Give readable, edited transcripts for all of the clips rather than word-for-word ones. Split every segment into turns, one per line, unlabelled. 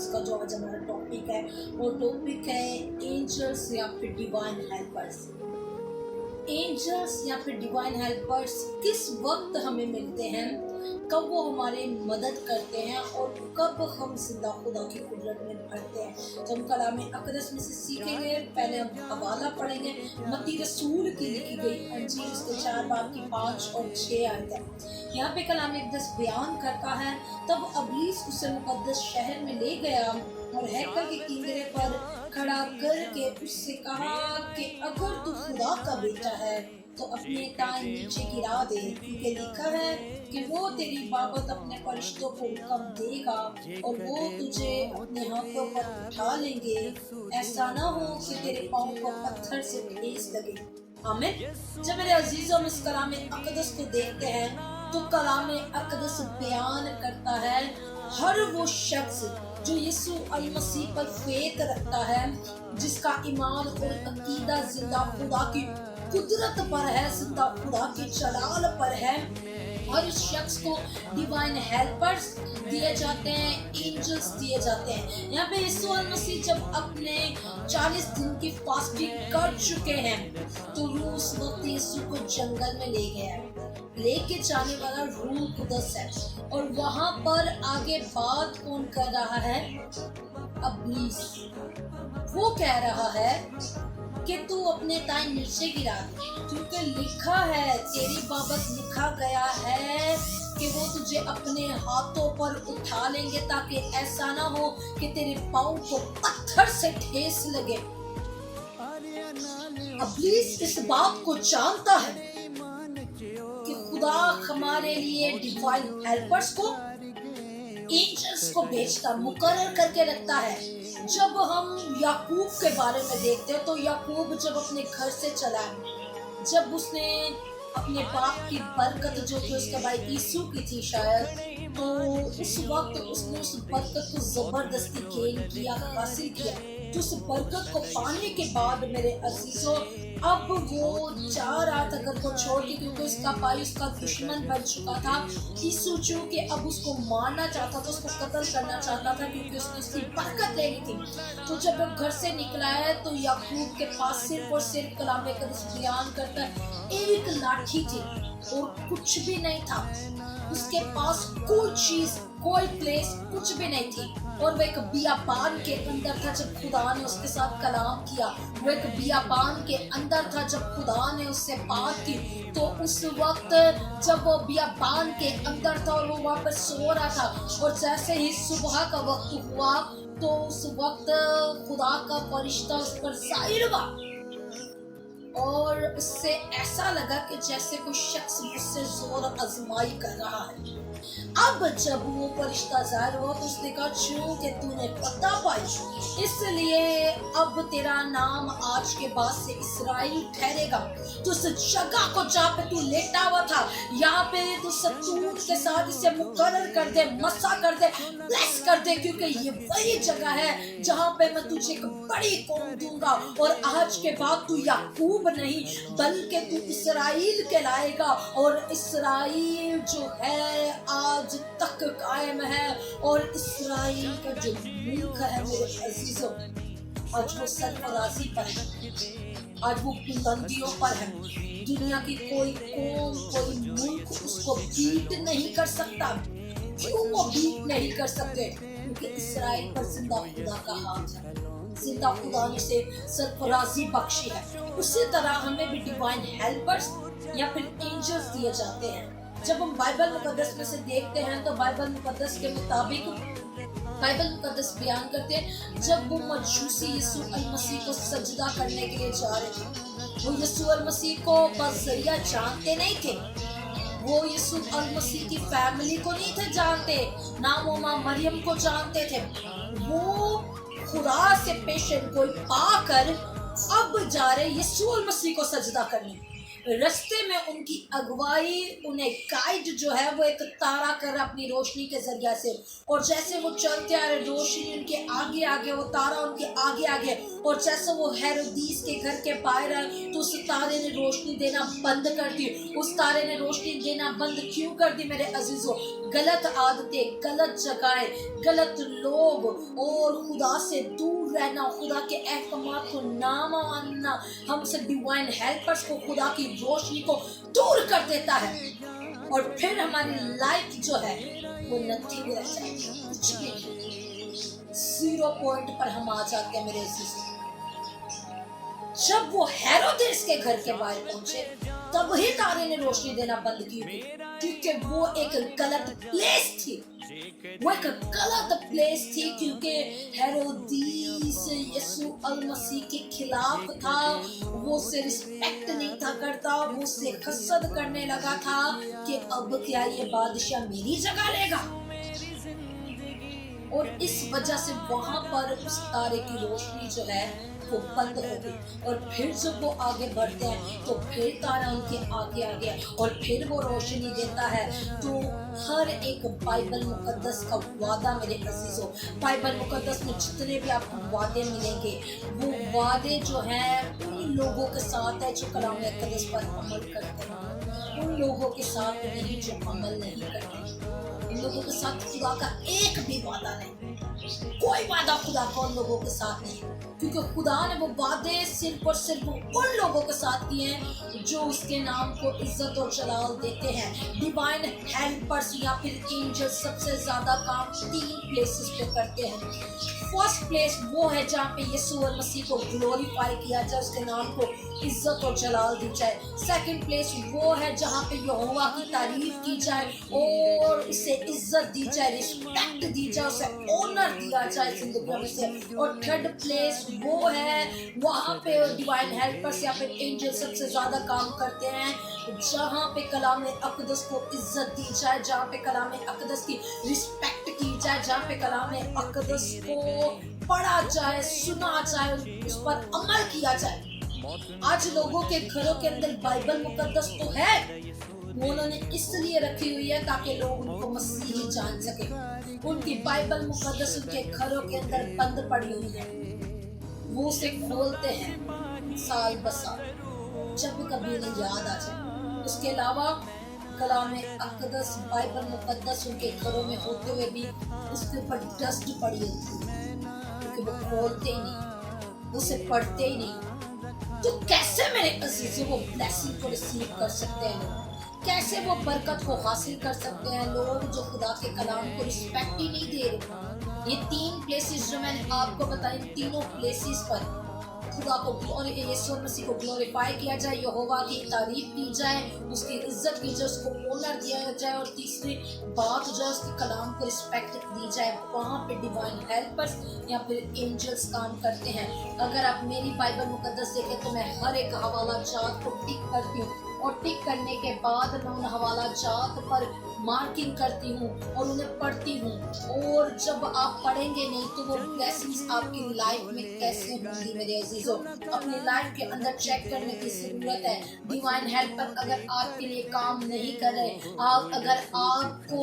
जिसका जो आज हमारा टॉपिक है वो टॉपिक है एंजल्स या फिर डिवाइन हेल्पर्स। एंजल्स या फिर डिवाइन हेल्पर्स किस वक्त हमें मिलते हैं, कब वो हमारी मदद करते हैं और कब हम जिंदा खुदा की कुदरत में भरते हैं। तो हम कलाम अक़दस में से सीखेंगे। पहले हम हवाला पढ़ेंगे मत्ती रसूल की लिखी गई अंजील उसके 4 बाब की 5 और 6 आयतें। यहाँ पे कलाम अक़दस बयान करता है, तब अबलीस उसे मुकद्दस शहर में ले गया और हैकल के किनारे पर खड़ा करके उससे कहा कि अगर तू खुदा का बेटा है तो अपने तान नीचे गिरा दे, क्योंकि लिखा है कि वो तेरी बाबत अपने फरिश्तों को हुक्म देगा और वो तुझे अपने हाथों पर उठा लेंगे, ऐसा ना हो कि तेरे पाँव को पत्थर से ठेस लगे। आमीन। जब मेरे अजीजों में इस कलाम अक़दस को देखते हैं तो कलाम अक़दस बयान करता है हर वो शख्स जो यीशु अल मसीह पर फेथ रखता है, जिसका ईमान और अकीदा जिंदा खुदा की कुदरत पर है, जिंदा खुदा के जलाल पर है, और उस शख्स को डिवाइन हेल्पर्स दिए जाते हैं, एंजल्स दिए जाते हैं। यहाँ पे यीशु अल मसीह जब अपने 40 दिन की फास्टिंग कर चुके हैं तो रूह उस वक्त यीशु को जंगल में ले गया, लेके जाने वाला रूह कुदस है। और वहां पर आगे बात कौन कर रहा है? अबलीस। वो कह रहा है कि तू अपने ताई नीचे गिरा, क्योंकि लिखा है, तेरी बाबत लिखा गया है कि वो तुझे अपने हाथों पर उठा लेंगे ताकि ऐसा ना हो कि तेरे पाँव को पत्थर से ठेस लगे। अबलीस इस बात को जानता है कि खुदा हमारे लिए डिवाइन हेल्पर्स को, एंजल्स को भेजता, मुकर्रर करके रखता है। जब हम याकूब के बारे में देखते हैं तो याकूब जब अपने घर से चला, जब उसने अपने बाप की बरकत जो कि उसके भाई ईसू की थी शायद, तो उस वक्त उसने उस बरकत को जबरदस्ती गेन किया, हासिल किया। तो उस बरकत को पाने के बाद मेरे अजीजों अब वो चाह रहा था घर को छोड़ के, क्योंकि उसका भाई उसका दुश्मन बन चुका था। यीशु चूंकि अब उसको मारना चाहता था, उसको कत्ल करना चाहता था, क्योंकि उसने उसकी बरकत लेनी थी। तो जब वो घर से निकला है तो याकूब के पास सिर्फ और सिर्फ कलाम अक़दस बयान करता है एक लाठी थी और कुछ भी नहीं था। उसके पास कोई चीज, कोई प्लेस, कुछ भी नहीं थी। और वो एक बियाबान के अंदर था जब खुदा ने उसके साथ कलाम किया। वो एक बियाबान के अंदर था जब खुदा ने उससे बात की। तो उस वक्त जब वो बियाबान के अंदर था और वो वहाँ पर सो रहा था, और जैसे ही सुबह का वक्त हुआ तो उस वक्त खुदा का फरिश्ता उस पर ज़ाहिर हुआ और उससे ऐसा लगा कि जैसे कोई शख्स मुझसे जोर आजमाई कर रहा है। अब जब वो फरिश्ता ज़ाहिर हुआ तो उसने कहा, चूंकि तूने पता पाई इसलिए अब तेरा नाम आज के बाद से इस्राएल ठहरेगा। तो उस जगह को जहाँ पे तू लेटा हुआ था, यहाँ पे तू सतून के साथ इसे मुकर्रर कर दे, मसा कर दे, ब्लेस कर दे, क्योंकि ये वही जगह है जहाँ पे मैं तुझे एक बड़ी कौम दूंगा। और आज के बाद तू याकूब नहीं बल्कि तू इस्राएल कहलाएगा। और इस्राएल जो है आज तक कायम है, और इस्राएल का जो मुल्क है मेरे अजीजों, आज वो सरफराजी पर है, आज वो बुलंदियों पर है। दुनिया की कोई कौम, कोई मुल्क उसको बीट नहीं कर सकता। क्यों वो बीट नहीं कर सकते? क्योंकि इस्राएल पर जिंदा खुदा का हाथ है, जिंदा खुदा ने से सरफराजी बख्शी है। उसी तरह हमें भी डिवाइन हेल्पर्स या फिर एंजल्स दिए जाते हैं। जब हम बाइबल मुकद्दस में से देखते हैं तो बाइबल मुकद्दस के मुताबिक बाइबल मुकद्दस बयान करते हैं, जब वो मजूसी यीशु अल मसीह को सजदा करने के लिए जा रहे थे, वो यीशु अल मसीह को बज़रिया जानते नहीं थे। वो यीशु अल मसीह की फैमिली को नहीं थे जानते, ना वो माँ मरियम को जानते थे। वो खुदा से पेशन कोई पाकर अब जा रहे यीशु अल मसीह को सजदा करने। रस्ते में उनकी अगुवाई, उन्हें गाइड जो है वो एक तारा कर अपनी रोशनी के जरिया से, और जैसे वो चलते आ रहे, रोशनी उनके आगे आगे, वो तारा उनके आगे आगे, और जैसे वो हेरोदीस के घर के बाहर आए तो उस तारे ने रोशनी देना बंद कर दी। उस तारे ने रोशनी देना बंद क्यों कर दी मेरे अजीजों? गलत आदतें, गलत जगहें, गलत लोग और खुदा से दूर रहना, खुदा के अहकामात को ना मानना हमसे डिवाइन हेल्पर्स को, खुदा की रोशनी को दूर कर देता है, और फिर हमारी लाइफ जो है वो नथिंग रह जाती है, कुछ भी नहीं, 0 पॉइंट पर हम आ जाते हैं मेरे अजीजों। जब वो हेरोदेस के घर के बाहर पहुंचे तब ही तारे ने रोशनी देना बंद की थी, क्योंकि वो एक गलत प्लेस थी, वो एक गलत प्लेस थी, क्योंकि हेरोदीस यीशु अल मसीह के खिलाफ था, वो उससे रिस्पेक्ट नहीं था करता, वो उससे हसद करने लगा था कि अब क्या ये बादशाह मेरी जगह लेगा, और इस वजह से वहां पर उस तारे की रोशनी जो है वो बंद हो गई। और फिर जब वो आगे बढ़ते हैं तो फिर तारा उनके आगे आ गया, और फिर वो रोशनी देता है। तो हर एक बाइबल मुकद्दस का वादा मेरे अजीजों, बाइबल मुकद्दस में जितने भी आपको वादे मिलेंगे, वो वादे जो हैं उन लोगों के साथ है जो कलाम मुकद्दस पर अमल करते हैं, उन लोगों के साथ नहीं जो अमल नहीं करते। इन लोगों के साथ खुदा का एक भी वादा नहीं, कोई वादा खुदा का उन लोगों के साथ नहीं, क्योंकि खुदा ने वो वादे सिर्फ और सिर्फ उन लोगों के साथ किए हैं जो उसके नाम को इज्जत और जलाल देते हैं। डिवाइन हेल्पर्स या फिर एंजल्स सबसे ज्यादा काम 3 प्लेसेस पे करते हैं। फर्स्ट प्लेस वो है जहाँ पे यीशु मसीह को ग्लोरीफाई किया जाए, उसके नाम को इज्जत और जलाल दी जाए। सेकंड प्लेस वो है जहाँ पे यहोवा की तारीफ की जाए और उसे इज्जत दी जाए, रिस्पेक्ट दी जाए, उसे ऑनर दिया जाए जिंदगी में से। और थर्ड प्लेस वो है वहाँ पे डिवाइन हेल्पर्स या फिर एंजल सबसे ज्यादा काम करते हैं जहाँ पे कलाम अक़दस को इज्जत दी जाए, जहाँ पे कलाम अक़दस की रिस्पेक्ट की जाए, जहाँ पे कलाम अक़दस को पढ़ा जाए, सुना जाए, उस पर अमल किया जाए। आज लोगों के घरों के अंदर बाइबल मुकद्दस तो है, उन्होंने इसलिए रखी हुई है ताकि लोग उनको मसीही जान सके। उनकी बाइबल मुकद्दस उनके घरों के अंदर बंद पड़ी हुई है, वो उसे खोलते हैं साल बसाल जब कभी उन्हें याद आ जाए। उसके अलावा कलाम अक़दस बाइबल मुकद्दस उनके घरों में होते हुए भी उसके ऊपर डस्ट पड़ी होती है, क्योंकि वो खोलते ही नहीं, उसे पढ़ते ही नहीं। तो कैसे मेरे अजीजों वो ब्लेसिंग को रिसीव कर सकते हैं लोग? कैसे वो बरकत को हासिल कर सकते हैं लोग जो खुदा के कलाम को रिस्पेक्ट ही नहीं दे रहे? ये 3 प्लेसेस जो मैंने आपको बताए, तीनों प्लेसेस पर खुदा को यीशु मसीह को ग्लोरीफाई किया जाए, यहोवा की तारीफ की जाए, उसकी इज्जत की जाए, उसको ऑनर दिया जाए, और तीसरी बात जो है उसके कलाम को रिस्पेक्ट दी जाए। वहाँ पे डिवाइन हेल्पर्स या फिर एंजल्स काम करते हैं। अगर आप मेरी बाइबल मुकद्दस देखें तो मैं हर एक हवाला जात को टिक करती हूँ, और टिक करने के बाद मैं उन हवाला जात पर मार्किंग करती हूँ और उन्हें पढ़ती हूँ। और जब आप पढ़ेंगे नहीं तो वो ब्लेसिंग्स आपकी लाइफ में कैसे होंगी मेरे अजीजों? अपनी लाइफ के अंदर चेक करने की जरूरत है। डिवाइन हेल्पर अगर आपके लिए काम नहीं कर रहे, अगर आपको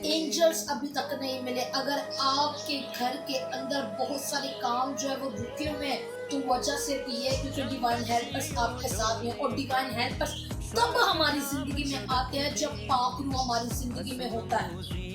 एंजल्स अभी तक नहीं मिले, अगर आपके घर के अंदर बहुत सारे काम जो है वो रुके हुए हैं, तो वजह से ये क्योंकि डिवाइन हेल्पर्स आपके साथ में। और डिवाइन हेल्पर्स तब हमारी जिंदगी में आते हैं जब पाक रूह हमारी जिंदगी में होता है।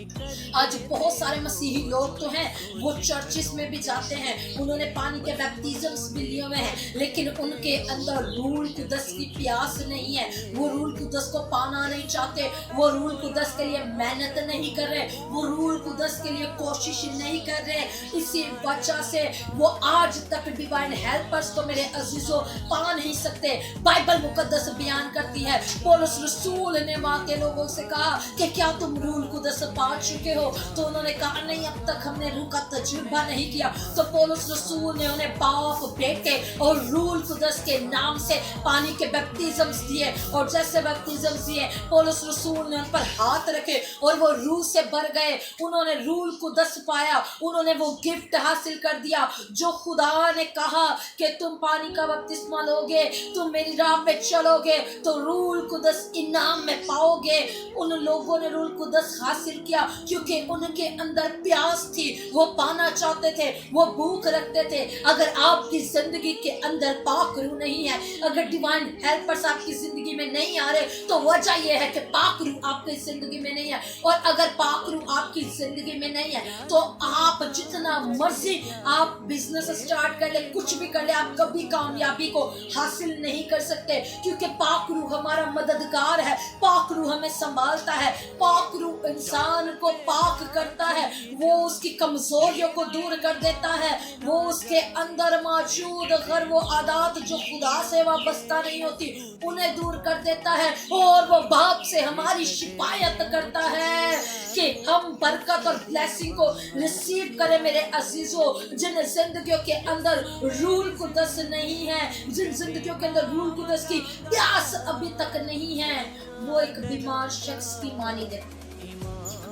आज बहुत सारे मसीही लोग तो हैं, वो चर्चिस में भी जाते हैं, उन्होंने पानी के बैप्टिज्म्स भी लिए हुए हैं, लेकिन उनके अंदर रूल कुदस की प्यास नहीं है। वो रूल कुदस को पाना नहीं चाहते, वो रूल कुदस के लिए मेहनत नहीं कर रहे, वो रूल कुदस के लिए कोशिश नहीं कर रहे। इसी वजह से वो आज तक डिवाइन हेल्पर्स को मेरे अजीजों पा नहीं सकते। बाइबल मुकद्दस बयान करती है, पौलुस रसूल ने वहां के लोगों से कहा कि क्या तुम रूल कुदस पा आ चुके हो, तो उन्होंने कहा नहीं अब तक हमने रूह का तजुर्बा नहीं किया। तो पौलुस रसूल ने उन्हें बाप, बेटे और रूह कुदस के नाम से पानी के बैप्टिज्म्स दिए, और जैसे बैप्टिज्म्स दिए पौलुस रसूल ने उन पर हाथ रखे और वो रूह से भर गए। उन्होंने रूह कुदस पाया, उन्होंने वो गिफ्ट हासिल कर दिया जो खुदा ने कहा कि तुम पानी का बपतिस्मा लोगे, तुम मेरी राह पे चलोगे तो रूह कुदस इनाम में पाओगे। उन लोगों ने रूह कुदस हासिल किया क्योंकि उनके अंदर प्यास थी, वो पाना चाहते थे, वो भूख रखते थे। अगर आपकी जिंदगी के अंदर पाक रूह नहीं है, अगर डिवाइन हेल्पर्स आपकी जिंदगी में नहीं आ रहे, तो वजह यह है कि पाक रूह आपकी जिंदगी में नहीं है। और अगर पाक रूह आपकी जिंदगी में नहीं है तो आप जितना मर्जी आप बिजनेस स्टार्ट कर ले, कुछ भी कर ले, आप कभी कामयाबी को हासिल नहीं कर सकते, क्योंकि पाक रूह हमारा मददगार है, पाक रूह हमें संभालता है, पाक रूह इंसान को पाक करता है, वो उसकी कमजोरियों को दूर कर देता है, वो उसके अंदर मौजूद अगर वो आदत जो खुदा से वाबस्ता नहीं होती उन्हें दूर कर देता है, और वो बाप से हमारी शिकायत करता है कि हम बरकत और ब्लेसिंग को रिसीव करें। मेरे अजीजों, जिन जिंदगियों के अंदर रूह कुदस नहीं है, जिन जिंदगियों के अंदर रूह कुदस की प्यास अभी तक नहीं है, वो एक बीमार शख्स की मानी है।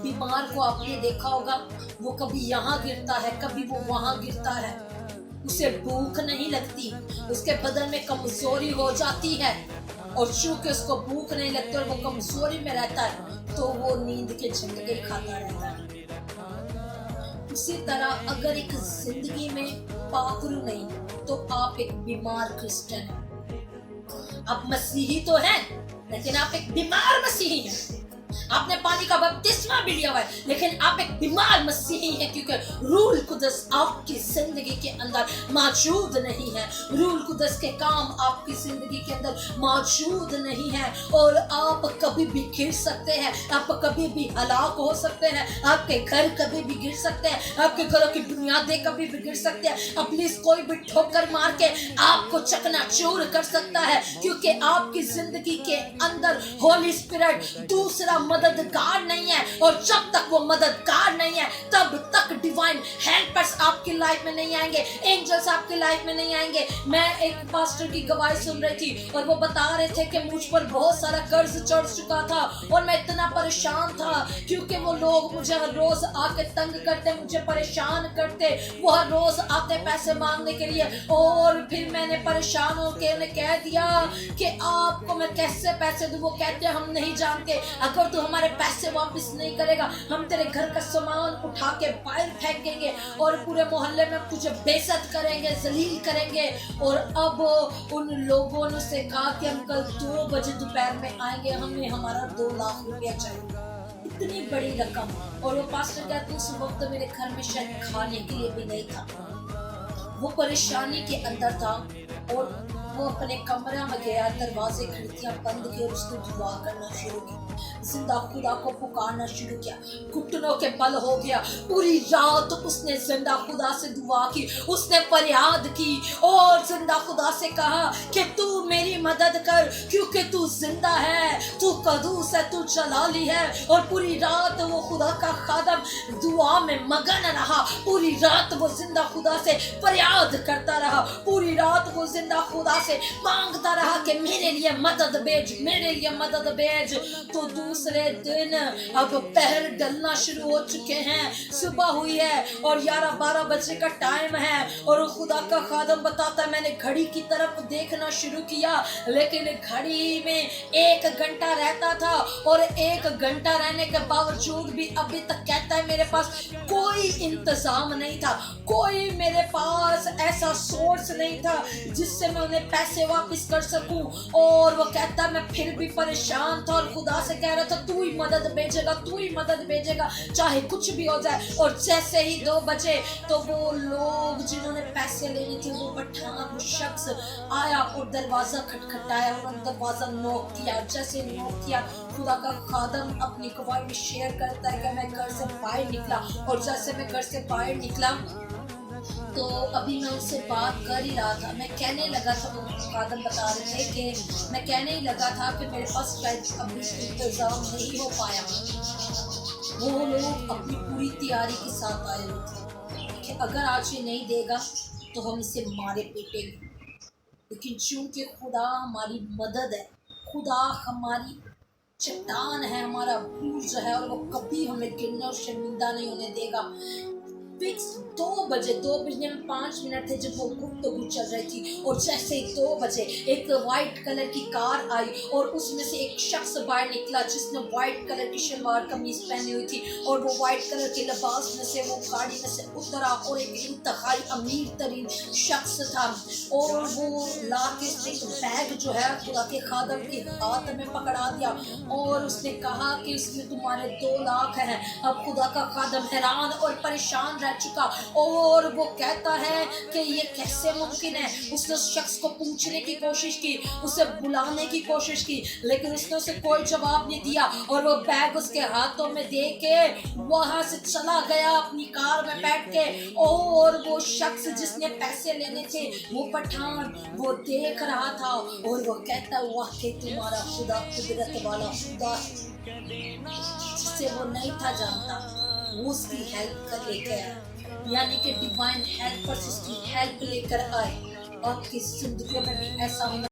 बीमार को आपने देखा होगा, वो कभी यहाँ गिरता है, कभी वो वहाँ गिरता है, उसे भूख नहीं लगती, उसके बदन में कमजोरी हो जाती है, और चूंकि उसको भूख नहीं लगती और वो कमजोरी में रहता है तो वो नींद के झटके खाता रहता है। उसी तरह अगर एक जिंदगी में पाक रूह नहीं तो आप एक बीमार क्रिश्चियन हैं। आप मसीही तो हैं लेकिन आप एक बीमार मसीही हैं। आपने पानी का बपतिस्मा भी लिया हुआ है लेकिन आप एक बीमार मसीही हैं, क्योंकि रूह कुदस आपकी जिंदगी के अंदर मौजूद नहीं है, रूह कुदस के काम आपकी जिंदगी के अंदर मौजूद नहीं है, और आप कभी भी गिर सकते हैं, आप कभी भी हलाक हो सकते हैं, आपके घर कभी भी गिर सकते हैं, आपके घरों की बुनियादें कभी भी गिर सकते हैं, प्लीज कोई भी ठोकर मार के आपको चकनाचूर कर सकता है, क्योंकि आपकी जिंदगी के अंदर होली स्पिरिट दूसरा मददगार नहीं है, और जब तक वो मददगार नहीं है तब तक डिवाइन हेल्पर्स आपकी लाइफ में नहीं आएंगे, एंजल्स आपकी लाइफ में नहीं आएंगे। मैं एक पास्टर की गवाही सुन रही थी और वो बता रहे थे कि मुझ पर बहुत सारा कर्ज चढ़ चुका था और मैं इतना परेशान था, क्योंकि वो लोग मुझे हर रोज आके तंग करते, मुझे परेशान करते, वो हर रोज आते पैसे मांगने के लिए, और फिर मैंने परेशान होकर उन्हें कह दिया कि आपको मैं कैसे पैसे दूं। वो कहते हम नहीं जानते, अगर तू हमारे पैसे वापस नहीं करेगा हम तेरे घर का सामान उठा के बाहर फेंक देंगे और पूरे मोहल्ले में तुझे बेइज्जत करेंगे, जलील करेंगे। और अब उन लोगों ने से कहा कि हम कल 2 बजे दोपहर में आएंगे, हमें हमारा 2 लाख रुपया चाहिए। इतनी बड़ी रकम। और वो पास्टर कहते उस वक्त मेरे घर में शायद खाने के लिए भी नहीं था, वो परेशानी के अंदर था, और वो अपने कमरे में गया, दरवाजे खिड़कियां बंद किए और उसने दुआ करना शुरू की, जिंदा खुदा को पुकारना शुरू किया, घुटनों के बल हो गया। पूरी रात उसने जिंदा खुदा से दुआ की, उसने फरियाद की और जिंदा खुदा से कहा कि तू मेरी मदद कर, क्योंकि तू जिंदा है, तू कदूस है, तू जलाली है। और पूरी रात वो खुदा का खादम दुआ में मगन रहा, पूरी रात वो जिंदा खुदा से फरियाद करता रहा, पूरी रात वो जिंदा खुदा से मांगता रहा कि मेरे लिए मदद भेज, मेरे लिए मदद भेज। तो दूसरे दिन अब पहर डलना शुरू हो चुके हैं, सुबह हुई है और 11-12 बजे का टाइम है, और खुदा का खादम बताता है मैंने घड़ी की तरफ देखना शुरू किया, लेकिन घड़ी में 1 घंटा रहता था, और 1 घंटा रहने के बावजूद भी अभी तक कहता है मेरे पास कोई इंतजाम नहीं था, कोई मेरे पास ऐसा सोर्स नहीं था जिससे मैं उन्हें पैसे वापस कर सकूं। और वो कहता मैं फिर भी परेशान था और खुदा से कह रहा था तू ही मदद भेजेगा, तू ही मदद भेजेगा, चाहे कुछ भी हो जाए। और जैसे ही 2 बजे तो वो लोग जिन्होंने पैसे लेने थे, वो पठान शख्स आया और दरवाजा खटखटाया, उन्होंने दरवाजा नॉक किया। जैसे नॉक किया, खुदा का खादम अपनी गवाही में शेयर करता है कि मैं घर से बाहर निकला, और जैसे मैं घर से बाहर निकला तो अभी मैं उससे बात कर ही रहा था, मैं कहने लगा था, वो खादम बता रहे थे कि मैं कहने ही लगा था कि मेरे पास शायद अभी इंतजाम नहीं हो पाया, وہ لوگ اپنی پوری تیاری کے ساتھ آئے ہوئے تھے کہ اگر آج یہ نہیں دے گا تو ہم اسے مارے پیٹیں گے، لیکن چونکہ خدا ہماری مدد ہے، خدا ہماری چٹان ہے، ہمارا بورج ہے، اور وہ کبھی ہمیں گرنے اور شرمندہ نہیں ہونے دے گا۔ فکس 2 بجے، 2 بجنے میں 5 منٹ تھے جب وہ گفتگو چل رہی تھی، اور جیسے ہی 2 بجے ایک وائٹ کلر کی کار آئی اور اس میں سے ایک شخص باہر نکلا جس نے وائٹ کلر کی شلوار قمیض پہنی ہوئی تھی، اور وہ وائٹ کلر کے لباس میں سے وہ گاڑی میں سے اترا، اور ایک انتہائی امیر ترین شخص تھا، اور وہ لا کے اس نے ایک بیگ جو ہے خدا کے خادم کے ہاتھ میں پکڑا دیا، اور اس نے کہا کہ اس میں تمہارے 2 لاکھ ہیں۔ اب خدا کا خادم حیران اور پریشان رہ چکا، اور وہ کہتا ہے کہ یہ کیسے ممکن ہے۔ اس نے اس شخص کو پوچھنے کی کوشش کی، اسے بلانے کی کوشش کی، لیکن اس نے اسے کوئی جواب نہیں دیا، اور وہ بیگ اس کے ہاتھوں میں دے کے وہاں سے چلا گیا اپنی کار میں بیٹھ کے۔ اور وہ شخص جس نے پیسے لینے تھے، وہ پٹھان، وہ دیکھ رہا تھا، اور وہ کہتا واقعی تمہارا خدا قدرت والا خدا ہے، جسے وہ نہیں تھا جانتا، وہ اس کی ہیلپ کر لے کے آیا، یعنی کہ ڈیوائن ہیلپرز اس کی ہیلپ لے کر آئے۔ آپ کی زندگیوں میں بھی ایسا ہونا